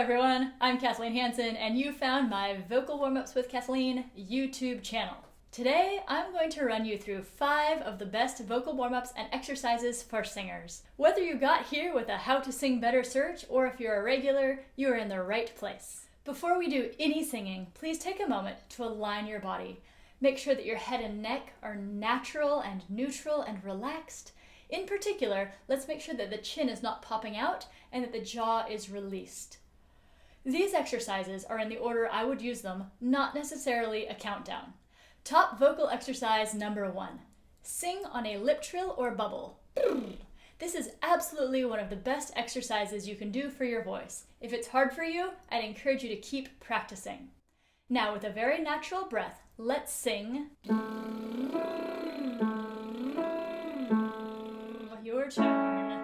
everyone, I'm Kathleen Hansen, and you found my Vocal Warmups with Kathleen YouTube channel. Today, I'm going to run you through 5 of the best vocal warmups and exercises for singers. Whether you got here with a How to Sing Better search, or if you're a regular, you are in the right place. Before we do any singing, please take a moment to align your body. Make sure that your head and neck are natural and neutral and relaxed. In particular, let's make sure that the chin is not popping out and that the jaw is released. These exercises are in the order I would use them, not necessarily a countdown. Top vocal exercise number 1. Sing on a lip trill or bubble. This is absolutely one of the best exercises you can do for your voice. If it's hard for you, I'd encourage you to keep practicing. Now, with a very natural breath, let's sing your turn.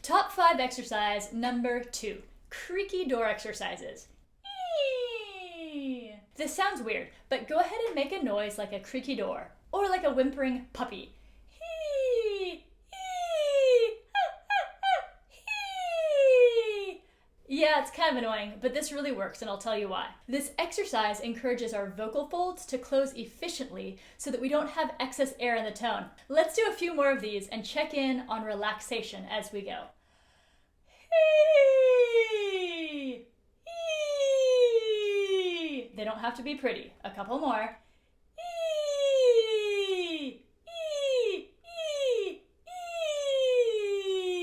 Top 5 exercise number 2, creaky door exercises. Eee! This sounds weird, but go ahead and make a noise like a creaky door, or like a whimpering puppy. Hee! Hee! Ha, ha, ha, hee! Yeah, it's kind of annoying, but this really works, and I'll tell you why. This exercise encourages our vocal folds to close efficiently so that we don't have excess air in the tone. Let's do a few more of these and check in on relaxation as we go. Hee! Hee! They don't have to be pretty. A couple more. Hee! Hee! Hee!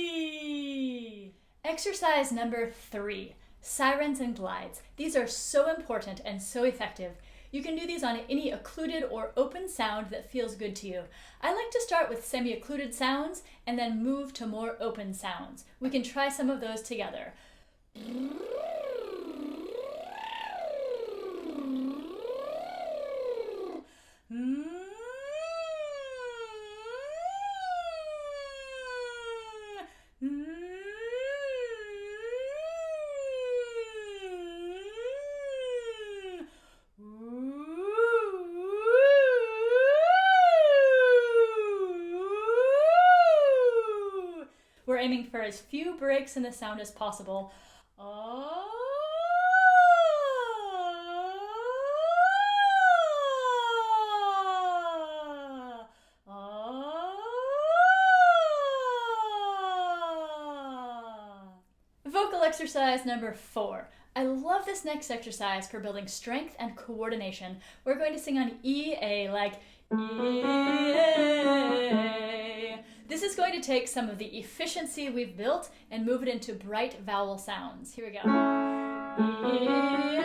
Hee! Exercise number 3, sirens and glides. These are so important and so effective. You can do these on any occluded or open sound that feels good to you. I like to start with semi-occluded sounds and then move to more open sounds. We can try some of those together. We're aiming for as few breaks in the sound as possible. Vocal exercise number 4. I love this next exercise for building strength and coordination. We're going to sing on E-A, like E-A. This is going to take some of the efficiency we've built and move it into bright vowel sounds. Here we go. E-A.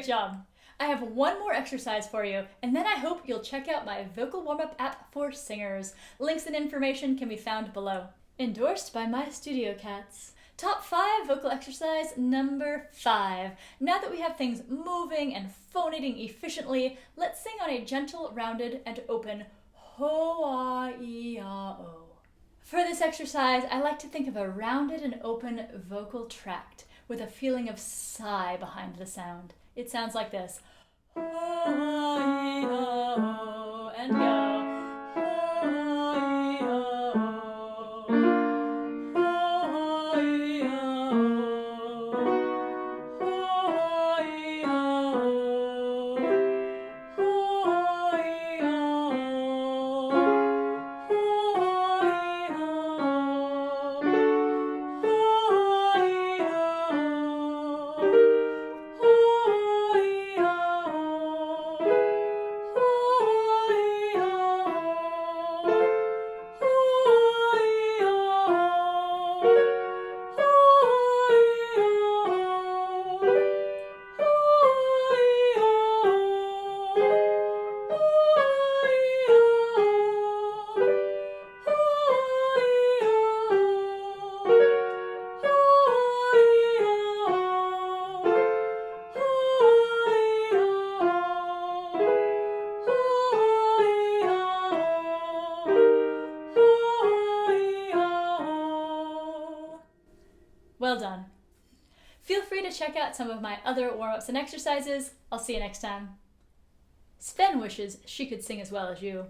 Great job. I have one more exercise for you, and then I hope you'll check out my Vocal Warmup app for singers. Links and information can be found below. Endorsed by my studio cats. Top 5 vocal exercise number 5. Now that we have things moving and phonating efficiently, let's sing on a gentle, rounded, and open ho-ah-ee-ah-oh. For this exercise, I like to think of a rounded and open vocal tract with a feeling of sigh behind the sound. It sounds like this. Ho-ah-ee-ah-oh, and go. Well done. Feel free to check out some of my other warm-ups and exercises. I'll see you next time. Sven wishes she could sing as well as you.